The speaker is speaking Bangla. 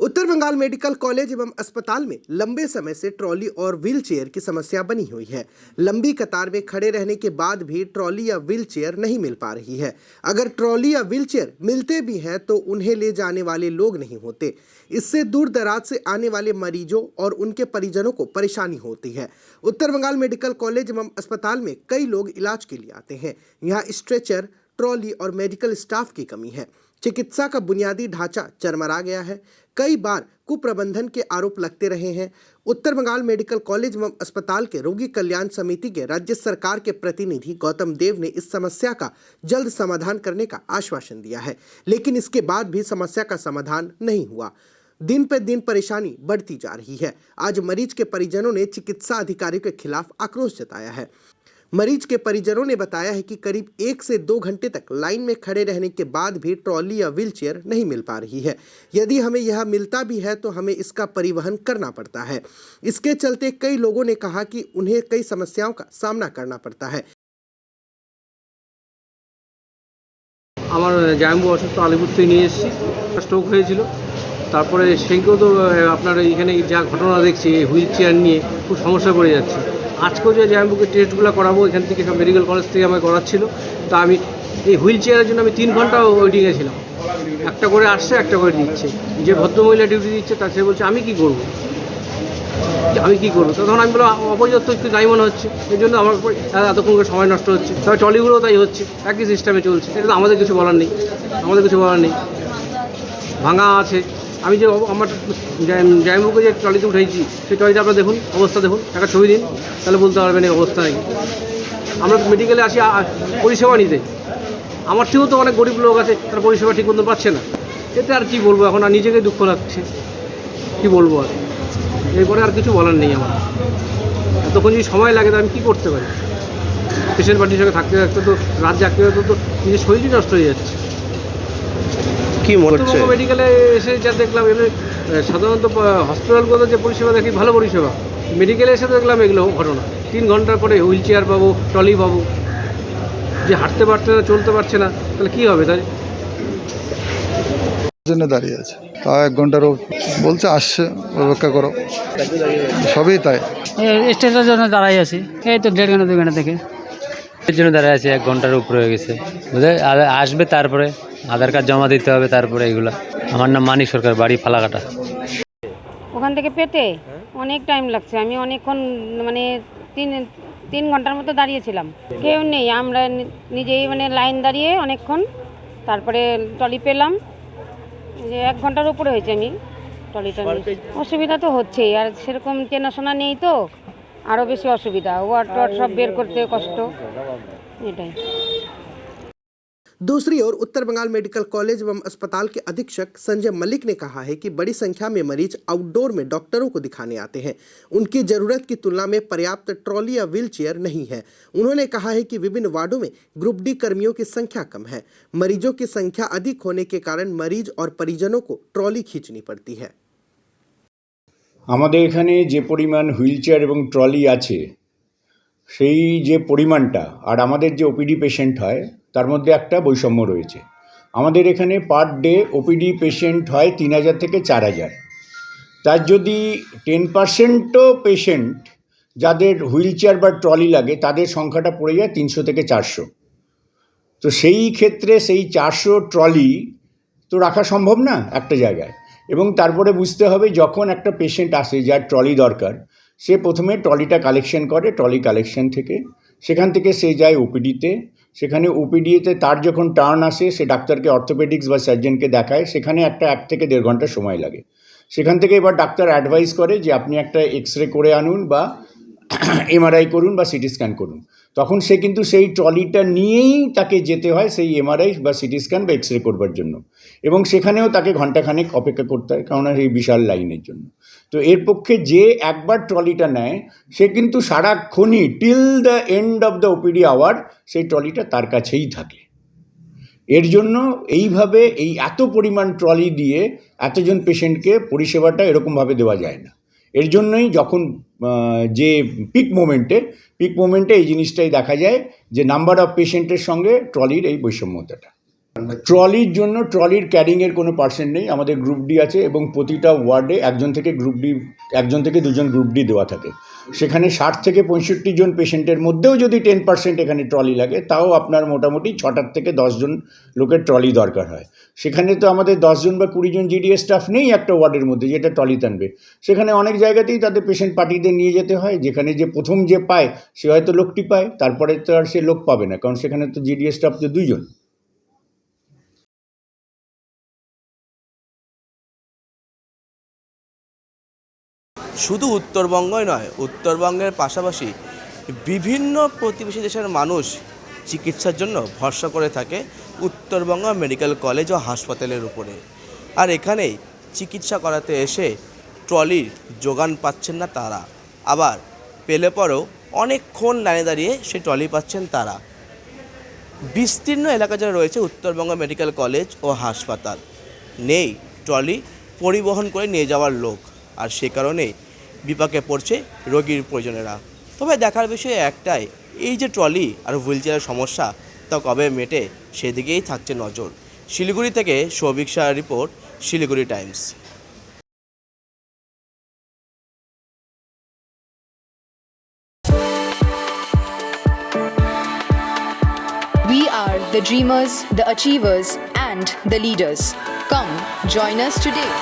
उत्तर बंगाल मेडिकल कॉलेज एवं अस्पताल में लंबे समय से ट्रॉली और व्हीलचेयर की समस्या बनी हुई है। लंबी कतार में खड़े रहने के बाद भी ट्रॉली या व्हीलचेयर नहीं मिल पा रही है। अगर ट्रॉली या व्हीलचेयर मिलते भी हैं तो उन्हें ले जाने वाले लोग नहीं होते। इससे दूर दराज से आने वाले मरीजों और उनके परिजनों को परेशानी होती है। उत्तर बंगाल मेडिकल कॉलेज एवं अस्पताल में कई लोग इलाज के लिए आते हैं। यहाँ स्ट्रेचर, ट्रॉली और मेडिकल स्टाफ की कमी है। चिकित्सा का बुनियादी ढांचा चरमरा गया है। कई बार कुप्रबंधन के आरोप लगते रहे हैं। उत्तर बंगाल मेडिकल कॉलेज एवं अस्पताल के रोगी कल्याण समिति के राज्य सरकार के प्रतिनिधि गौतम देव ने इस समस्या का जल्द समाधान करने का आश्वासन दिया है, लेकिन इसके बाद भी समस्या का समाधान नहीं हुआ। दिन पर दिन परेशानी बढ़ती जा रही है। आज मरीज के परिजनों ने चिकित्सा अधिकारियों के खिलाफ आक्रोश जताया है। मरीज के परिजनों ने बताया है कि करीब 1 से 2 घंटे तक लाइन में खड़े रहने के बाद भी ट्रॉली या व्हीलचेयर नहीं मिल पा रही है। यदि हमें यह मिलता भी है तो हमें इसका परिवहन करना पड़ता है। इसके चलते कई लोगों ने कहा कि उन्हें कई समस्याओं का सामना करना पड़ता है। আমার জাম্বু অসুস্থ আলিপুর থেকে নিয়ে এসেছি, স্ট্রোক হয়েছিল। তারপরে সেইকেও তো আপনার এইখানে যা ঘটনা দেখছি হুইল চেয়ার নিয়ে খুব সমস্যা পড়ে যাচ্ছে। আজকেও যে জাম্বুকে টেস্টগুলো করাবো এখান থেকে সব মেডিকেল কলেজ থেকে আমায় করাচ্ছিল। তা আমি এই হুইল চেয়ারের জন্য আমি 3 ঘন্টা ওয়েটিংয়ে ছিলাম। একটা করে আসছে, একটা করে দিচ্ছে। যে ভদ্রমহিলা ডিউটি দিচ্ছে তার সে বলছে আমি কি করবো, তখন আমি বললাম অপর্যাপ্ত একটু দায়ী মনে হচ্ছে, এই জন্য আমার এতক্ষণ করে সময় নষ্ট হচ্ছে। তবে ট্রলিগুলোও তাই হচ্ছে, একই সিস্টেমে চলছে। এটা তো আমাদের কিছু বলার নেই, ভাঙা আছে। আমি যে আমার জাইমুকে যে ট্রলিতে উঠেছি সেই ট্রলিটা আপনারা দেখুন, অবস্থা দেখুন, একটা ছবি দিন, তাহলে বলতে পারবেন এই অবস্থা নেই। আমরা মেডিকেলে আসি পরিষেবা নিতে, আমার থেকেও তো অনেক গরিব লোক আছে, তারা পরিষেবা ঠিক মতো পাচ্ছে না। এতে আর কি বলবো, এখন আর নিজেকে দুঃখ লাগছে, কি বলবো আর। এরপরে আর কিছু বলার নেই আমার। এতক্ষণ যদি সময় লাগে তো আমি কী করতে পারি? পেশেন্ট পার্টির সঙ্গে থাকতে থাকতে তো রাত জাগতে তো নিজের শরীরই নষ্ট হয়ে যাচ্ছে। কি মনে হচ্ছে? মেডিকেলে এসে যা দেখলাম, এমনি সাধারণত হসপিটালগুলোতে যে পরিষেবা দেখি ভালো পরিষেবা, মেডিকেলে এসে দেখলাম এগুলো ঘটনা। 3 ঘন্টার পরে হুইল চেয়ার পাবো, ট্রলি পাবো। যে হাঁটতে পারছে না, চলতে পারছে না, তাহলে কী হবে? তাই জন্য দাঁড়িয়ে আছে, তা 1 ঘন্টারও বলছে আসছে, অপেক্ষা করো, সবই তাই। স্টেজের জন্য দাঁড়াই আছি, এই তো 1.5 ঘন্টা 2 ঘন্টা থেকে এর জন্য দাঁড়ায় আছি। 1 ঘন্টার উপরে হয়ে গেছে, বুঝলে। আসবে, তারপরে আধার কার্ড জমা দিতে হবে, তারপরে এগুলো। আমার নাম মানিক সরকার, বাড়ি ফালাকাটা। ওখান থেকে পেতে অনেক টাইম লাগছে। আমি অনেকক্ষণ মানে 3 ঘন্টার মতো দাঁড়িয়েছিলাম। কেউ নেই, আমরা নিজেই মানে লাইন দাঁড়িয়ে অনেকক্ষণ, তারপরে ট্রলি পেলাম। যে 1 ঘন্টার উপরে হয়েছে আমি ট্রলিটা নিয়ে। অসুবিধা তো হচ্ছেই, আর সেরকম চেনাশোনা নেই তো আরও বেশি অসুবিধা। ওয়ার্ড সব বের করতে কষ্ট, এটাই। दूसरी ओर उत्तर बंगाल मेडिकल कॉलेज एवं अस्पताल के अधीक्षक संजय मलिक ने कहा है कि बड़ी संख्या में मरीज आउटडोर में डॉक्टरों को दिखाने आते हैं। उनकी जरूरत की तुलना में पर्याप्त ट्रॉली या व्हीलचेयर नहीं है। उन्होंने कहा है कि विभिन्न वार्डों में ग्रुप डी कर्मियों की संख्या कम है। मरीजों की संख्या अधिक होने के कारण मरीज और परिजनों को ट्रॉली खींचनी पड़ती है। আমাদের এখানে যে পরিমাণ হুইলচেয়ার এবং ট্রলি আছে, সেই যে পরিমাণটা আর আমাদের যে ওপিডি পেশেন্ট হয় তার মধ্যে একটা বৈষম্য রয়েছে। আমাদের এখানে পার ডে ওপিডি পেশেন্ট হয় 3000 থেকে 4000। তার যদি 10%ও পেশেন্ট যাদের হুইলচেয়ার বা ট্রলি লাগে তাদের সংখ্যাটা পড়ে যায় 300 থেকে 400। তো সেই ক্ষেত্রে সেই 400 ট্রলি তো রাখা সম্ভব না একটা জায়গায়। এবং তারপরে বুঝতে হবে, যখন একটা পেশেন্ট আসে যার ট্রলি দরকার, সে প্রথমে ট্রলিটা কালেকশন করে। ট্রলি কালেকশন থেকে সেখান থেকে সে যায় ওপিডিতে। সেখানে ওপিডিতে তার যখন টার্ন আসে, সে ডাক্তারকে, অর্থোপেডিক্স বা সার্জনকে দেখায়। সেখানে একটা 1 থেকে 1.5 ঘন্টা সময় লাগে। সেখান থেকে এবার ডাক্তার অ্যাডভাইস করে যে আপনি একটা এক্সরে করে আনুন, বা এমআরআই করুন, বা সিটি স্ক্যান করুন। তখন সে কিন্তু সেই ট্রলিটা নিয়েই তাকে যেতে হয় সেই এমআরআই বা সিটি স্ক্যান বা এক্সরে করবার জন্য। এবং সেখানেও তাকে ঘণ্টাখানেক অপেক্ষা করতে হয়, কারণ এই বিশাল লাইনের জন্য। তো এর পক্ষে যে একবার ট্রলিটা নেয়, সে কিন্তু সারাক্ষণই till the end of the OPD hour সেই ট্রলিটা তার কাছেই থাকে। এর জন্য এইভাবে এই এত পরিমাণ ট্রলি দিয়ে এতজন পেশেন্টকে পরিষেবাটা এরকমভাবে দেওয়া যায় না। এর জন্যই যখন যে পিক মোমেন্টে এই জিনিসটাই দেখা যায়, যে নাম্বার অফ পেশেন্টের সঙ্গে ট্রলির এই বৈষম্যতাটা। ট্রলির জন্য ট্রলির ক্যারিংয়ের কোনো পার্সেন্ট নেই, আমাদের গ্রুপ ডি আছে এবং প্রতিটা ওয়ার্ডে একজন থেকে দুজন গ্রুপ ডি দেওয়া থাকে। সেখানে 60 থেকে 65 জন পেশেন্টের মধ্যেও যদি 10% এখানে ট্রলি লাগে, তাও আপনার মোটামুটি 6 থেকে 10 জন লোকের ট্রলি দরকার হয়। সেখানে তো আমাদের 10 জন বা 20 জন জিডিএস স্টাফ নেই একটা ওয়ার্ডের মধ্যে যেটা ট্রলি টানবে। সেখানে অনেক জায়গাতেই তাদের পেশেন্ট পার্টিদের নিয়ে যেতে হয়, যেখানে যে প্রথম যে পায় সে হয়তো লোকটি পায়, তারপরে তো আর সে লোক পাবে না, কারণ সেখানে তো জিডিএস স্টাফ তো 2 জন। শুধু উত্তরবঙ্গই নয়, উত্তরবঙ্গের পাশাপাশি বিভিন্ন প্রতিবেশী দেশের মানুষ চিকিৎসার জন্য ভরসা করে থাকে উত্তরবঙ্গ মেডিকেল কলেজ ও হাসপাতালের উপরে। আর এখানেই চিকিৎসা করাতে এসে ট্রলির যোগান পাচ্ছেন না তারা, আবার পেলে পরেও অনেকক্ষণ লাইনে দাঁড়িয়ে সেই ট্রলি পাচ্ছেন তারা। বিস্তীর্ণ এলাকা যারা রয়েছে উত্তরবঙ্গ মেডিকেল কলেজ ও হাসপাতাল, নেই ট্রলি পরিবহন করে নিয়ে যাওয়ার লোক, আর সে কারণে বিপাকে পড়ছে রোগীর পরিজনেরা। তবে দেখার বিষয় একটাই, এই যে ট্রলি আর হুইলচেয়ারের সমস্যা তা কবে মেটে সেদিকেই থাকছে নজর। শিলিগুড়ি থেকে সৌভিক শাহর report, Siliguri Times. We are the dreamers, the achievers, and the leaders. Come, join us today.